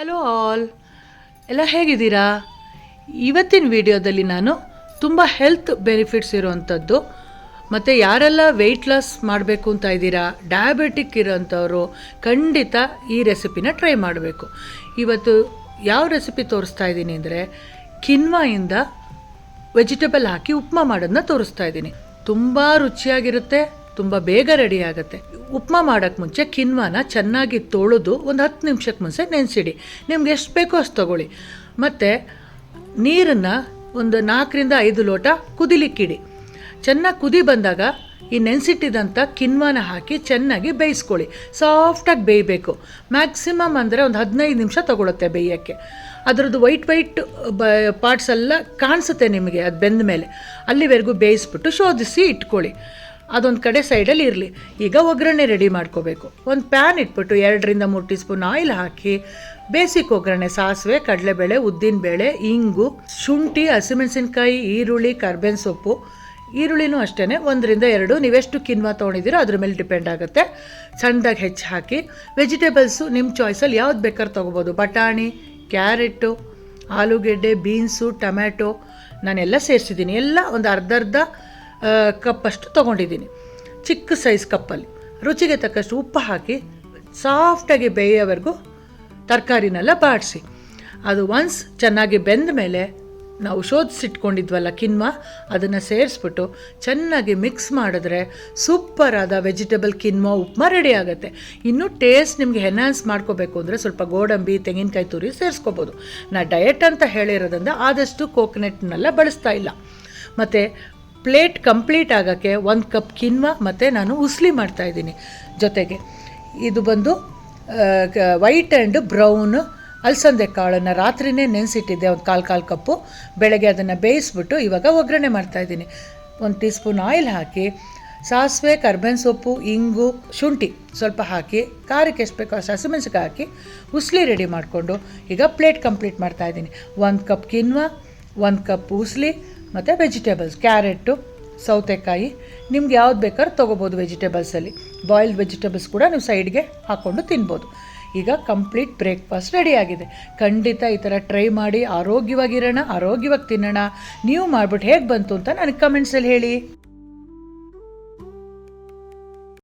Hello all, ಎಲ್ಲ ಹೇಗಿದ್ದೀರಾ? ಇವತ್ತಿನ ವಿಡಿಯೋದಲ್ಲಿ ನಾನು ತುಂಬ ಹೆಲ್ತ್ ಬೆನಿಫಿಟ್ಸ್ ಇರೋವಂಥದ್ದು ಮತ್ತು ಯಾರೆಲ್ಲ ವೆಯ್ಟ್ ಲಾಸ್ ಮಾಡಬೇಕು ಅಂತ ಇದ್ದೀರಾ, ಡಯಾಬಿಟಿಕ್ ಇರೋಂಥವ್ರು ಖಂಡಿತ ಈ ರೆಸಿಪಿನ ಟ್ರೈ ಮಾಡಬೇಕು. ಇವತ್ತು ಯಾವ ರೆಸಿಪಿ ತೋರಿಸ್ತಾ ಇದ್ದೀನಿ ಅಂದರೆ ಕಿನ್ವಾಯಿಂದ ವೆಜಿಟೇಬಲ್ ಹಾಕಿ ಉಪ್ಮಾ ಮಾಡೋದನ್ನ ತೋರಿಸ್ತಾ ಇದ್ದೀನಿ. ತುಂಬ ರುಚಿಯಾಗಿರುತ್ತೆ, ತುಂಬ ಬೇಗ ರೆಡಿ ಆಗುತ್ತೆ. ಉಪ್ಮಾ ಮಾಡೋಕ್ಕೆ ಮುಂಚೆ ಕಿನ್ವಾನ ಚೆನ್ನಾಗಿ ತೊಳೆದು ಒಂದು 10 ನಿಮಿಷಕ್ಕೆ ಮುಂಚೆ ನೆನೆಸಿಡಿ. ನಿಮ್ಗೆ ಎಷ್ಟು ಬೇಕೋ ಅಷ್ಟು ತೊಗೊಳ್ಳಿ. ಮತ್ತು ನೀರನ್ನು ಒಂದು 4ರಿಂದ 5 ಲೋಟ ಕುದಿಲಿಕ್ಕಿಡಿ. ಚೆನ್ನಾಗಿ ಕುದಿ ಬಂದಾಗ ಈ ನೆನೆಸಿಟ್ಟಿದಂಥ ಕಿನ್ವಾನ ಹಾಕಿ ಚೆನ್ನಾಗಿ ಬೇಯಿಸ್ಕೊಳ್ಳಿ. ಸಾಫ್ಟಾಗಿ ಬೇಯಬೇಕು. ಮ್ಯಾಕ್ಸಿಮಮ್ ಅಂದರೆ ಒಂದು 15 ನಿಮಿಷ ತೊಗೊಳುತ್ತೆ ಬೇಯೋಕ್ಕೆ. ಅದರದ್ದು ವೈಟ್ ಪಾರ್ಟ್ಸ್ ಎಲ್ಲ ಕಾಣಿಸುತ್ತೆ ನಿಮಗೆ ಅದು ಬೆಂದ ಮೇಲೆ. ಅಲ್ಲಿವರೆಗೂ ಬೇಯಿಸ್ಬಿಟ್ಟು ಶೋಧಿಸಿ ಇಟ್ಕೊಳ್ಳಿ. ಅದೊಂದು ಕಡೆ ಸೈಡಲ್ಲಿ ಇರಲಿ. ಈಗ ಒಗ್ಗರಣೆ ರೆಡಿ ಮಾಡ್ಕೋಬೇಕು. ಒಂದು ಪ್ಯಾನ್ ಇಟ್ಬಿಟ್ಟು 2ರಿಂದ 3 ಟೀ ಸ್ಪೂನ್ ಆಯಿಲ್ ಹಾಕಿ ಬೇಸಿಕ್ ಒಗ್ಗರಣೆ ಸಾಸಿವೆ, ಕಡಲೆಬೇಳೆ, ಉದ್ದಿನಬೇಳೆ, ಇಂಗು, ಶುಂಠಿ, ಹಸಿಮೆಣಸಿನ್ಕಾಯಿ, ಈರುಳ್ಳಿ, ಕರ್ಬೇವಿನ ಸೊಪ್ಪು. ಈರುಳ್ಳಿನೂ ಅಷ್ಟೇ 1ರಿಂದ 2, ನೀವೆಷ್ಟು ಕಿನ್ವಾ ತೊಗೊಂಡಿದ್ದೀರೋ ಅದ್ರ ಮೇಲೆ ಡಿಪೆಂಡ್ ಆಗುತ್ತೆ. ಸಣ್ಣದಾಗಿ ಹೆಚ್ಚು ಹಾಕಿ ವೆಜಿಟೇಬಲ್ಸು ನಿಮ್ಮ ಚಾಯ್ಸಲ್ಲಿ ಯಾವ್ದು ಬೇಕಾದ್ರೂ ತೊಗೋಬೋದು. ಬಟಾಣಿ, ಕ್ಯಾರೆಟು, ಆಲೂಗೆಡ್ಡೆ, ಬೀನ್ಸು, ಟೊಮ್ಯಾಟೊ ನಾನೆಲ್ಲ ಸೇರಿಸಿದ್ದೀನಿ. ಎಲ್ಲ ಒಂದು ಅರ್ಧ ಕಪ್ಪಷ್ಟು ತೊಗೊಂಡಿದ್ದೀನಿ, ಚಿಕ್ಕ ಸೈಜ್ ಕಪ್ಪಲ್ಲಿ. ರುಚಿಗೆ ತಕ್ಕಷ್ಟು ಉಪ್ಪು ಹಾಕಿ ಸಾಫ್ಟಾಗಿ ಬೇಯೋವರೆಗೂ ತರಕಾರಿನೆಲ್ಲ ಬಾಡಿಸಿ. ಅದು ಒನ್ಸ್ ಚೆನ್ನಾಗಿ ಬೆಂದ ಮೇಲೆ ನಾವು ಶೋಧಿಸಿಟ್ಕೊಂಡಿದ್ವಲ್ಲ ಕಿನ್ವಾ, ಅದನ್ನು ಸೇರಿಸ್ಬಿಟ್ಟು ಚೆನ್ನಾಗಿ ಮಿಕ್ಸ್ ಮಾಡಿದ್ರೆ ಸೂಪರಾದ ವೆಜಿಟೇಬಲ್ ಕಿನ್ವಾ ಉಪ್ಮಾ ರೆಡಿ ಆಗುತ್ತೆ. ಇನ್ನೂ ಟೇಸ್ಟ್ ನಿಮಗೆ ಎನ್ಹಾನ್ಸ್ ಮಾಡ್ಕೋಬೇಕು ಅಂದರೆ ಸ್ವಲ್ಪ ಗೋಡಂಬಿ, ತೆಂಗಿನಕಾಯಿ ತುರಿ ಸೇರಿಸ್ಕೋಬೋದು. ನಾ ಡಯಟ್ ಅಂತ ಹೇಳಿರೋದ್ರಿಂದ ಆದಷ್ಟು ಕೋಕೋನಟ್ನೆಲ್ಲ ಬಳಸ್ತಾ ಇಲ್ಲ. ಮತ್ತು ಪ್ಲೇಟ್ ಕಂಪ್ಲೀಟ್ ಆಗೋಕ್ಕೆ 1 ಕಪ್ ಕಿನ್ವಾ ಮತ್ತು ನಾನು ಉಸ್ಲಿ ಮಾಡ್ತಾಯಿದ್ದೀನಿ. ಜೊತೆಗೆ ಇದು ಬಂದು ವೈಟ್ ಆ್ಯಂಡ್ ಬ್ರೌನ್ ಅಲಸಂದೆ ಕಾಳನ್ನು ರಾತ್ರಿನೇ ನೆನೆಸಿಟ್ಟಿದ್ದೆ, ಒಂದು ಕಾಲು ಕಪ್ಪು. ಬೆಳಗ್ಗೆ ಅದನ್ನು ಬೇಯಿಸ್ಬಿಟ್ಟು ಇವಾಗ ಒಗ್ಗರಣೆ ಮಾಡ್ತಾಯಿದ್ದೀನಿ. 1 ಟೀ ಸ್ಪೂನ್ ಆಯಿಲ್ ಹಾಕಿ ಸಾಸಿವೆ, ಕರ್ಬೇವಿನ ಸೊಪ್ಪು, ಇಂಗು, ಶುಂಠಿ ಸ್ವಲ್ಪ ಹಾಕಿ ಖಾರಕ್ಕೆ ಎಷ್ಟು ಬೇಕೋ ಅಷ್ಟು ಹಸಿಮೆಣಸಿನ್ಕಾಯಿ ಹಾಕಿ ಉಸ್ಲಿ ರೆಡಿ ಮಾಡಿಕೊಂಡು ಈಗ ಪ್ಲೇಟ್ ಕಂಪ್ಲೀಟ್ ಮಾಡ್ತಾಯಿದ್ದೀನಿ. 1 ಕಪ್ ಕಿನ್ವಾ, 1 ಕಪ್ ಉಸ್ಲಿ ಮತ್ತು ವೆಜಿಟೇಬಲ್ಸ್, ಕ್ಯಾರೆಟು, ಸೌತೆಕಾಯಿ, ನಿಮ್ಗೆ ಯಾವ್ದು ಬೇಕಾದ್ರೂ ತೊಗೋಬೋದು. ವೆಜಿಟೇಬಲ್ಸಲ್ಲಿ ಬಾಯ್ಲ್ಡ್ ವೆಜಿಟೇಬಲ್ಸ್ ಕೂಡ ನೀವು ಸೈಡ್ಗೆ ಹಾಕ್ಕೊಂಡು ತಿನ್ಬೋದು. ಈಗ ಕಂಪ್ಲೀಟ್ ಬ್ರೇಕ್ಫಾಸ್ಟ್ ರೆಡಿಯಾಗಿದೆ. ಖಂಡಿತ ಈ ಥರ ಟ್ರೈ ಮಾಡಿ ಆರೋಗ್ಯವಾಗಿರೋಣ, ಆರೋಗ್ಯವಾಗಿ ತಿನ್ನೋಣ. ನೀವು ಮಾಡಿಬಿಟ್ಟು ಹೇಗೆ ಬಂತು ಅಂತ ನನಗೆ ಕಮೆಂಟ್ಸಲ್ಲಿ ಹೇಳಿ.